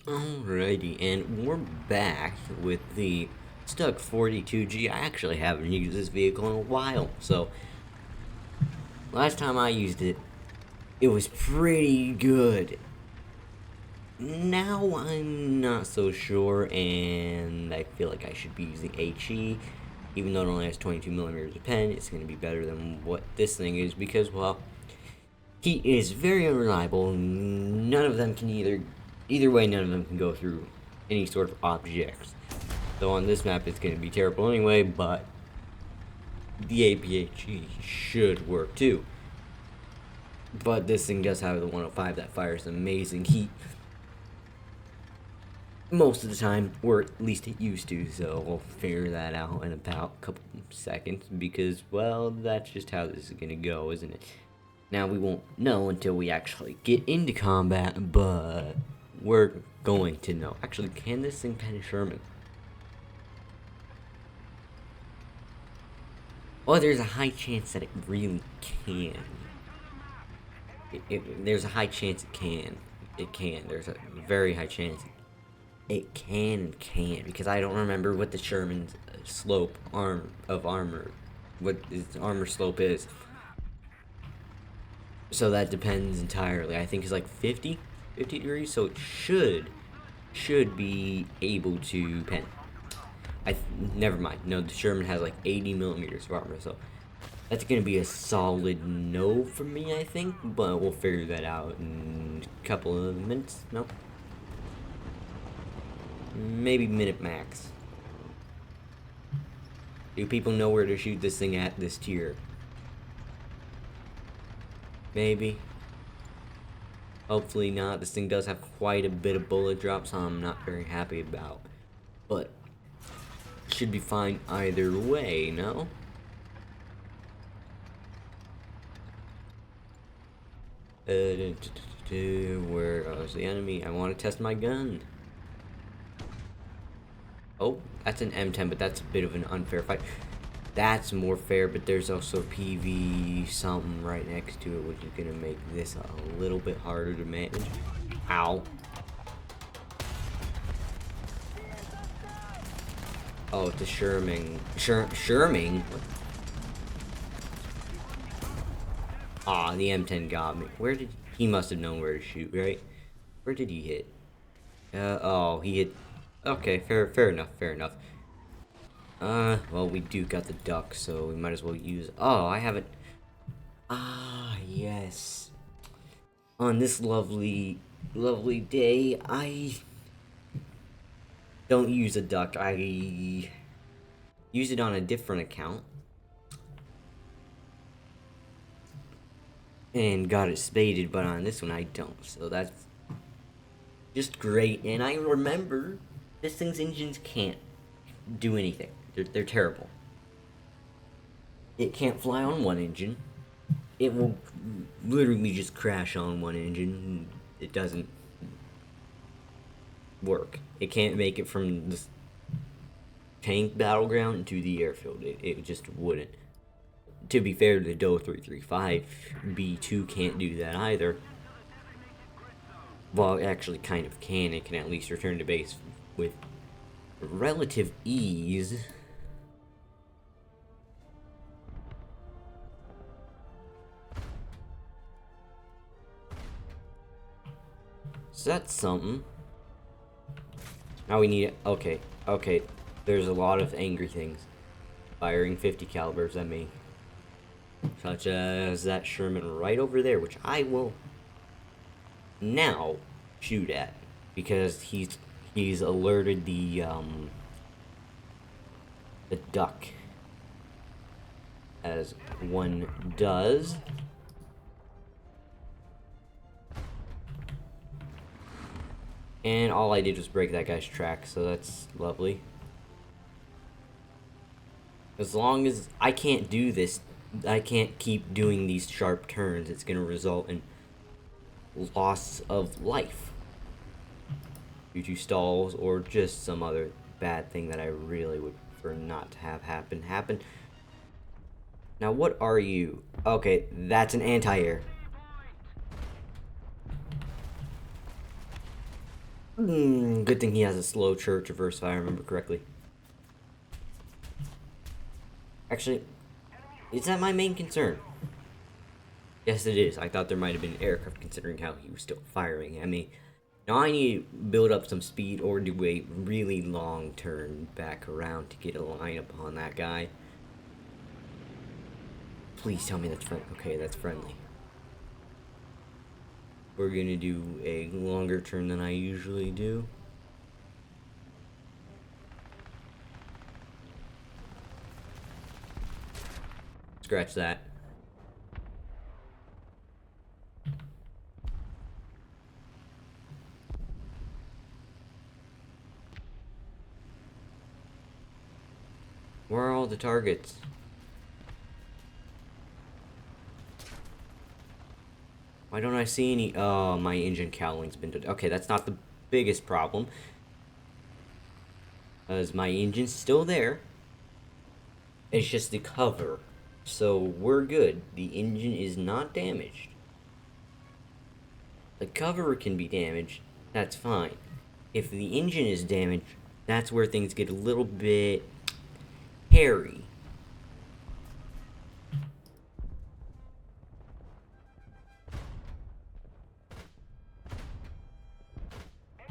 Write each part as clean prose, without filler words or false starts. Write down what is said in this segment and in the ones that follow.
Alrighty, and we're back with the stuck 42G. I actually haven't used this vehicle in a while, so last time I used it, it was pretty good. Now I'm not so sure, and I feel like I should be using HE. Even though it only has 22 millimeters of pen, it's going to be better than what this thing is because, well, he is very unreliable. None of them can either way, none of them can go through any sort of objects. So on this map, it's going to be terrible anyway, but the APHE should work too. But this thing does have the 105 that fires amazing heat most of the time, or at least it used to, so we'll figure that out in about a couple seconds because, well, that's just how this is going to go, isn't it? Now, we won't know until we actually get into combat, but we're going to know. Actually, can this thing pen a Sherman? Oh, there's a high chance that it really can. There's a high chance it can. It can. There's a very high chance it can and can't, because I don't remember what the Sherman's slope of armor, what its armor slope is. So that depends entirely. I think it's like 50 degrees, so it should be able to pen. Never mind. No, the Sherman has like 80 millimeters of armor, so that's gonna be a solid no for me, I think. But we'll figure that out in a couple of minutes. No, maybe minute max. Do people know where to shoot this thing at this tier? Maybe. Hopefully not. This thing does have quite a bit of bullet drop, so I'm not very happy about. But should be fine either way, no? Where is the enemy? I want to test my gun. Oh, that's an M10, but that's a bit of an unfair fight. That's more fair, but there's also PV something right next to it, which is gonna make this a little bit harder to manage. Ow. Oh, it's a Sherman. Sherman? Ah, the M10 got me. Where did he must have known where to shoot, right? Where did he hit? Oh, he hit. Okay, fair enough, fair enough. Well, we do got the duck, so we might as well use. Oh, I haven't. Ah, yes. On this lovely day, I don't use a duck. I use it on a different account. And got it spaded, but on this one I don't. So that's just great. And I remember this thing's engines can't do anything. They're terrible. It can't fly on one engine. It will literally just crash on one engine. It doesn't work. It can't make it from the tank battleground to the airfield. It just wouldn't. To be fair, the DO 335 B2 can't do that either. Well, it actually kind of can. It can at least return to base with relative ease. So that's something. Now we need it. Okay. There's a lot of angry things firing 50 calibers at me, such as that Sherman right over there, which I will now shoot at because he's alerted the duck, as one does. And all I did was break that guy's track, so that's lovely. As long as I can't do this, I can't keep doing these sharp turns, it's going to result in loss of life due to stalls or just some other bad thing that I really would prefer not to have happen. Now, what are you? Okay, that's an anti-air. Good thing he has a slow church reverse, if I remember correctly. Actually, is that my main concern? Yes, it is. I thought there might have been an aircraft considering how he was still firing at me. Now I need to build up some speed or do a really long turn back around to get a line upon that guy. Please tell me that's friendly. Okay, that's friendly. We're gonna do a longer turn than I usually do. Scratch that. Where are all the targets? Why don't I see any? Oh, my engine cowling's been... Okay, that's not the biggest problem. As my engine's still there. It's just the cover. So we're good. The engine is not damaged. The cover can be damaged. That's fine. If the engine is damaged, that's where things get a little bit hairy.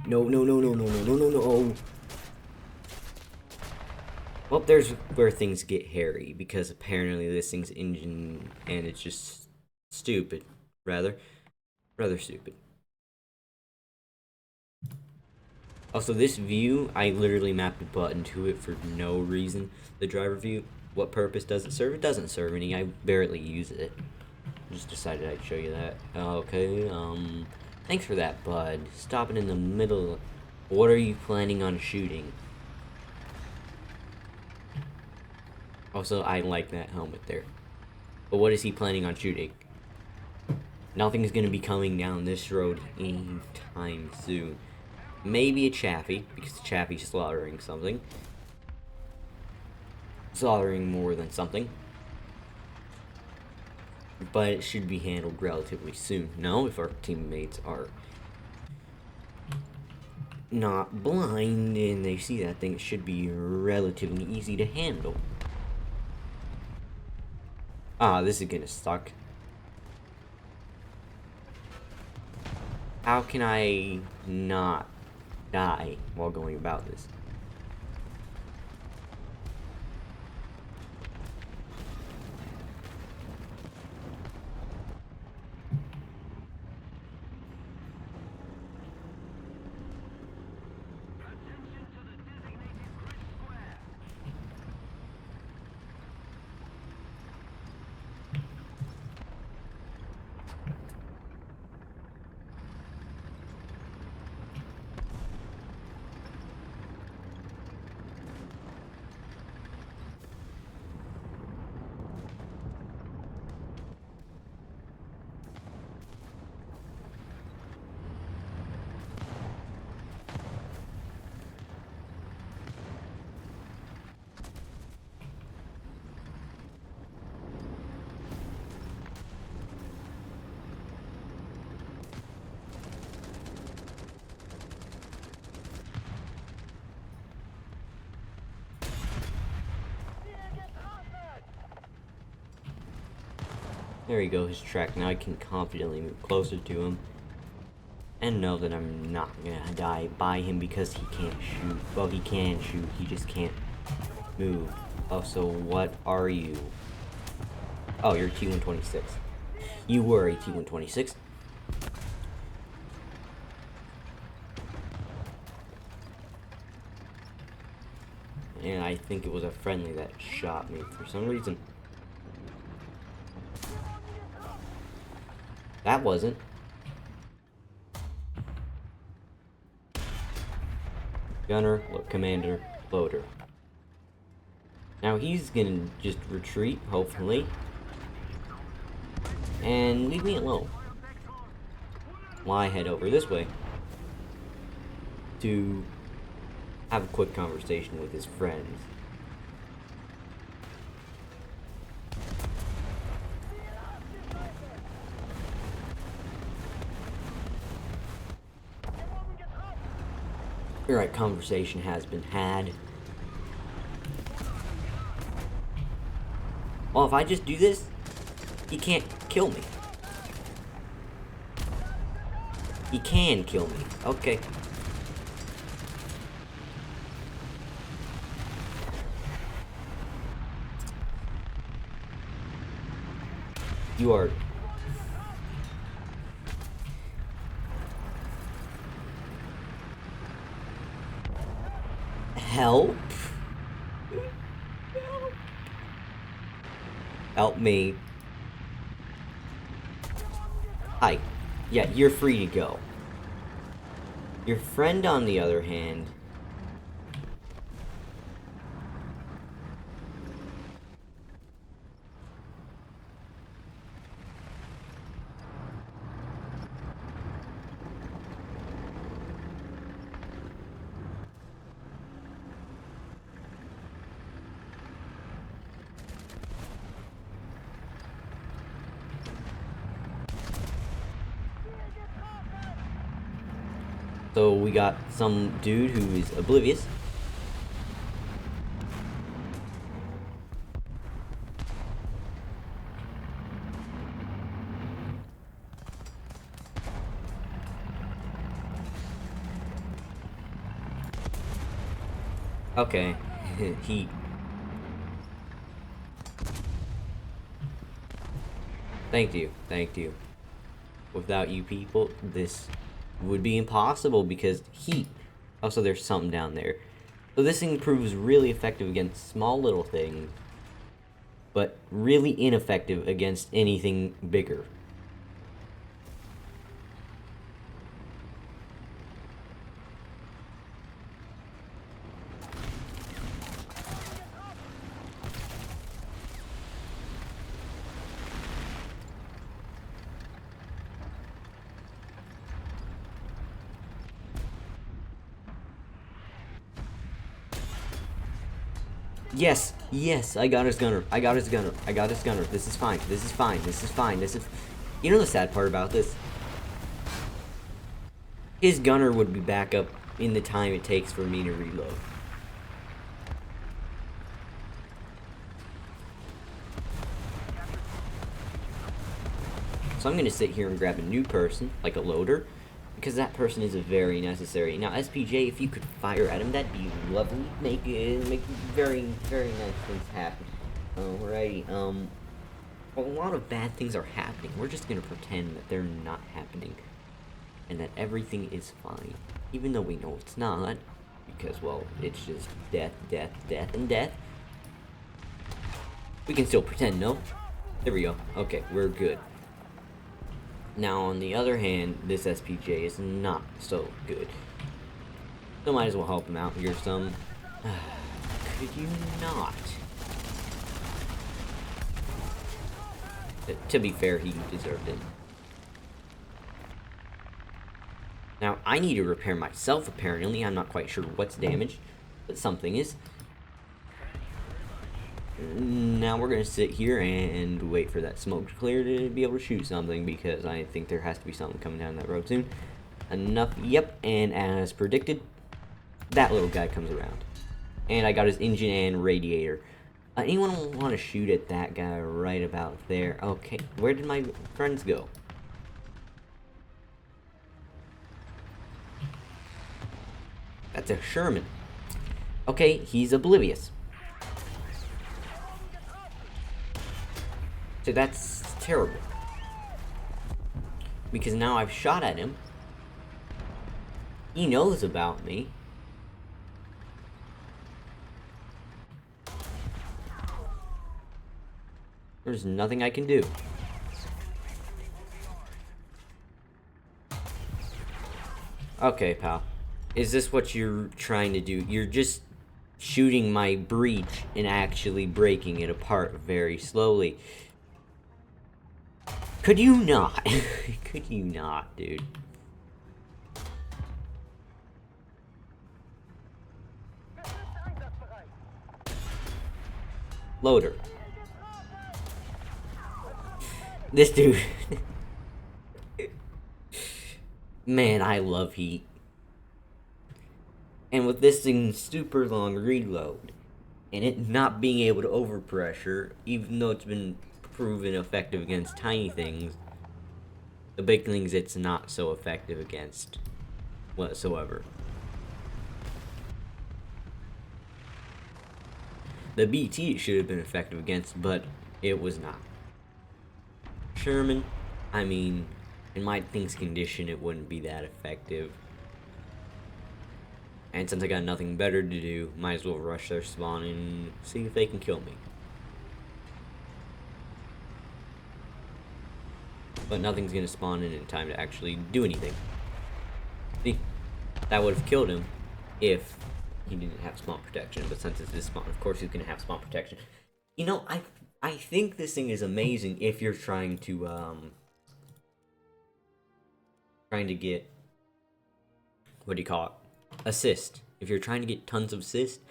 No, no, no, no, no, no, no, no, no. Well, there's where things get hairy, because apparently this thing's engine, and it's just stupid. Rather stupid. Also, this view, I literally mapped a button to it for no reason. The driver view, what purpose does it serve? It doesn't serve any. I barely use it. Just decided I'd show you that. Okay, thanks for that, bud. Stopping in the middle. What are you planning on shooting? Also, I like that helmet there. But what is he planning on shooting? Nothing's gonna be coming down this road anytime soon. Maybe a Chaffee, because the Chaffee's slaughtering something. Slaughtering more than something. But it should be handled relatively soon. No, if our teammates are not blind and they see that thing, it should be relatively easy to handle. Ah, this is gonna suck. How can I not die while going about this? There you go, his track. Now I can confidently move closer to him. And know that I'm not gonna die by him because he can't shoot. Well, he can shoot, he just can't move. Oh, so what are you? Oh, you're a T-126. You were a T-126. And I think it was a friendly that shot me for some reason. That wasn't. Gunner, commander, loader. Now he's gonna just retreat, hopefully. And leave me alone. While I head over this way to have a quick conversation with his friends. Alright, conversation has been had. Well, if I just do this, he can't kill me. He can kill me. Okay. You are... Help? Help me. Hi. Yeah, you're free to go. Your friend, on the other hand... So we got some dude who is oblivious. Okay. He... Thank you. Thank you. Without you people, this would be impossible because heat. Also, there's something down there. So this thing proves really effective against small little things, but really ineffective against anything bigger. Yes, yes, I got his gunner. I got his gunner. I got his gunner. This is fine. This is fine. This is fine. This is... You know the sad part about this? His gunner would be back up in the time it takes for me to reload. So I'm going to sit here and grab a new person, like a loader, because that person is very necessary. Now, SPJ, if you could fire at him, that'd be lovely. Make very, very nice things happen. Alrighty, a lot of bad things are happening. We're just going to pretend that they're not happening, and that everything is fine, even though we know it's not, because, well, it's just death, death, death, and death. We can still pretend, no? There we go. Okay, we're good. Now, on the other hand, this SPJ is not so good. So might as well help him out. Here's some... Could you not? To be fair, he deserved it. Now, I need to repair myself, apparently. I'm not quite sure what's damaged, but something is. Now we're going to sit here and wait for that smoke to clear to be able to shoot something, because I think there has to be something coming down that road soon. Enough, yep, and as predicted, that little guy comes around. And I got his engine and radiator. Anyone want to shoot at that guy right about there? Okay, where did my friends go? That's a Sherman. Okay, he's oblivious. So that's terrible. Because now I've shot at him. He knows about me. There's nothing I can do. Okay, pal. Is this what you're trying to do? You're just shooting my breach and actually breaking it apart very slowly. Could you not? Could you not, dude? Loader. This dude. Man, I love heat. And with this thing's super long reload, and it not being able to overpressure, even though it's been proven effective against tiny things, the big things it's not so effective against whatsoever. The BT it should have been effective against, but it was not. Sherman, I mean, in my thing's condition, it wouldn't be that effective. And since I got nothing better to do, might as well rush their spawn and see if they can kill me. But nothing's gonna spawn in time to actually do anything. See, that would have killed him if he didn't have spawn protection. But since it's this spawn, of course he's gonna have spawn protection. You know, I think this thing is amazing if you're trying to get, what do you call it? Assist. If you're trying to get tons of assist,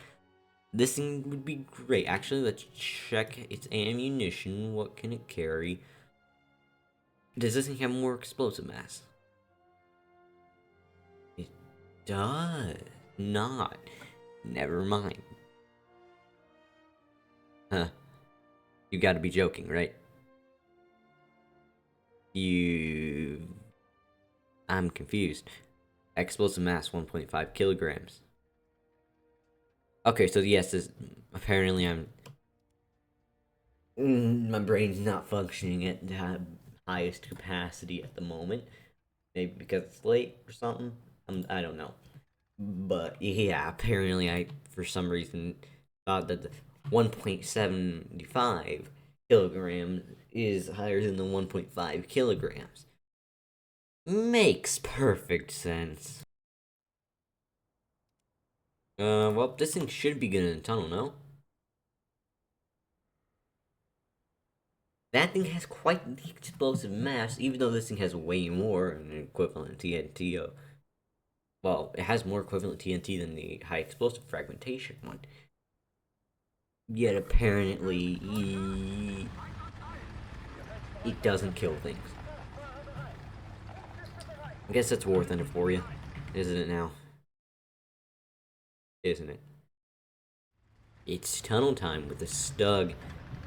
this thing would be great. Actually, let's check its ammunition. What can it carry? Does this thing have more explosive mass? It does not. Never mind. Huh. You gotta be joking, right? I'm confused. Explosive mass 1.5 kilograms. Okay, so yes, apparently my brain's not functioning at the highest capacity at the moment. Maybe because it's late or something. I don't know. But yeah, apparently I, for some reason, thought that the 1.75 kilograms is higher than the 1.5 kilograms. Makes perfect sense. Well, this thing should be good in the tunnel, no? That thing has quite the explosive mass, even though this thing has way more in equivalent TNT. Well, it has more equivalent TNT than the high explosive fragmentation one. Yet apparently, it doesn't kill things. I guess that's Warthunder for you, isn't it now? Isn't it? It's tunnel time with the Stug.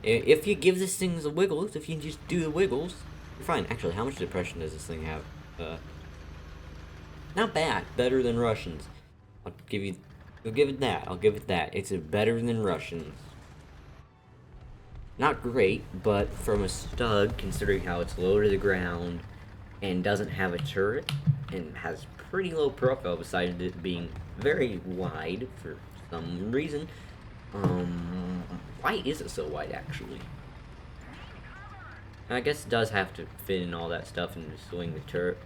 If you give this thing the wiggles, if you just do the wiggles, you're fine. Actually, how much depression does this thing have? Not bad. Better than Russians. I'll give it that. I'll give it that. It's better than Russians. Not great, but from a Stug, considering how it's low to the ground and doesn't have a turret and has pretty low profile besides it being very wide for some reason. Why is it so wide, actually? I guess it does have to fit in all that stuff and swing the turret.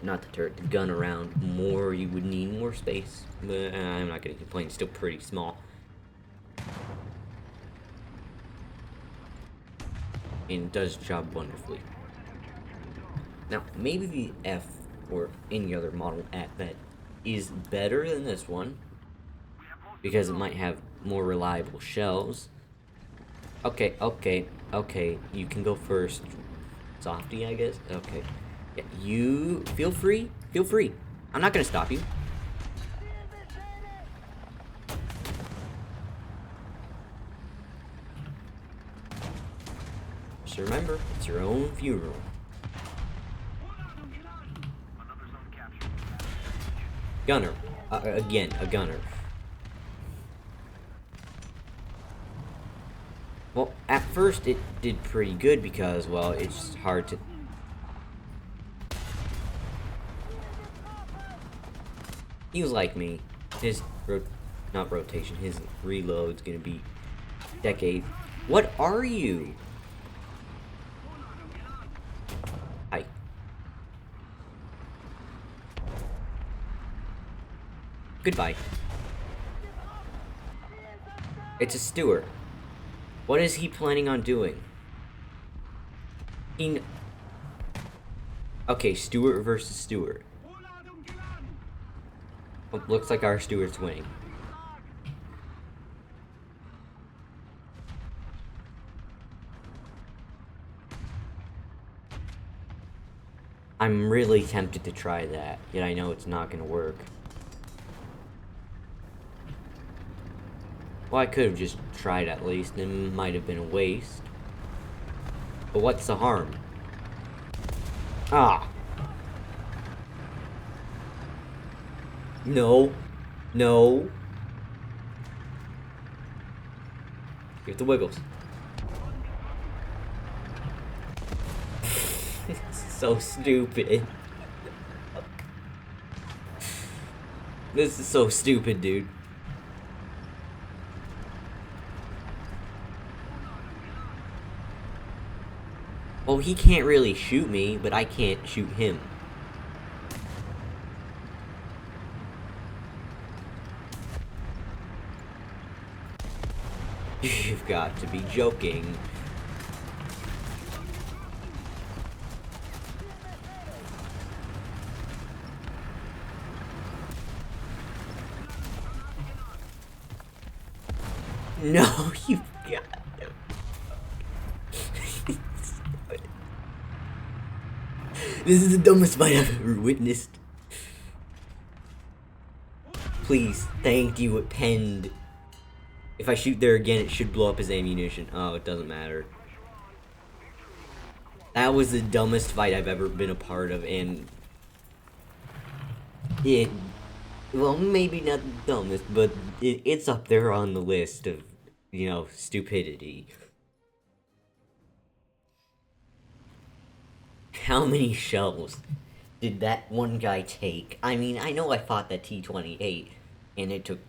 Not the turret, the gun around more. You would need more space. But I'm not gonna complain, it's still pretty small. And it does the job wonderfully. Now, maybe the F or any other model at that is better than this one, because it might have more reliable shells. Okay, you can go first. Softy, I guess? Okay. Yeah, you feel free. I'm not gonna stop you. Just remember, it's your own funeral. Gunner. Again, a gunner. Well, at first it did pretty good because, well, it's hard to... He was like me. His, not rotation, his reload's gonna be decade. What are you? Hi. Goodbye. It's a Stewart. What is he planning on doing? Okay, Stewart versus Stewart. Well, looks like our Stewart's winning. I'm really tempted to try that, yet I know it's not gonna work. Well, I could have just tried at least. It might have been a waste. But what's the harm? Ah! No. No. Get the wiggles. This is so stupid. This is so stupid, dude. Well, he can't really shoot me, but I can't shoot him. You've got to be joking. No, you've got to. This is the dumbest fight I've ever witnessed. Please, thank you, it penned. If I shoot there again, it should blow up his ammunition. Oh, it doesn't matter. That was the dumbest fight I've ever been a part of, and it, well, maybe not the dumbest, but it's up there on the list of, stupidity. How many shells did that one guy take? I mean, I know I fought that T-28, and it took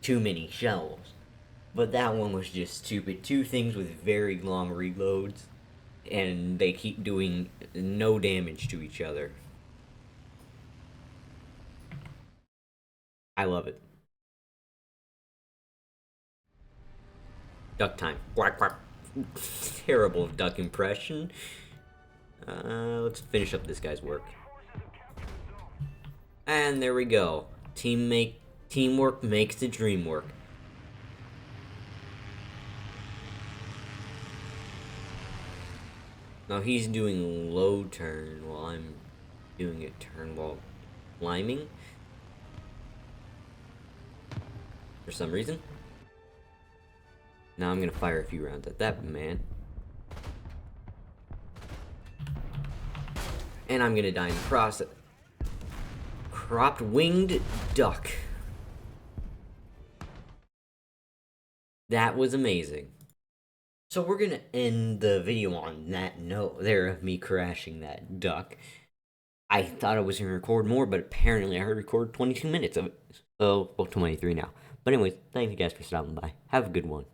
too many shells, but that one was just stupid. Two things with very long reloads, and they keep doing no damage to each other. I love it. Duck time. Quack, quack. Terrible duck impression. Let's finish up this guy's work. And there we go. Teamwork makes the dream work. Now he's doing low turn while I'm doing a turn while climbing. For some reason. Now I'm gonna fire a few rounds at that man. And I'm gonna die in the process. Cropped winged duck. That was amazing. So we're gonna end the video on that note there of me crashing that duck. I thought I was gonna record more, but apparently I heard record 22 minutes of it. So, well, 23 now. But anyways, thank you guys for stopping by. Have a good one.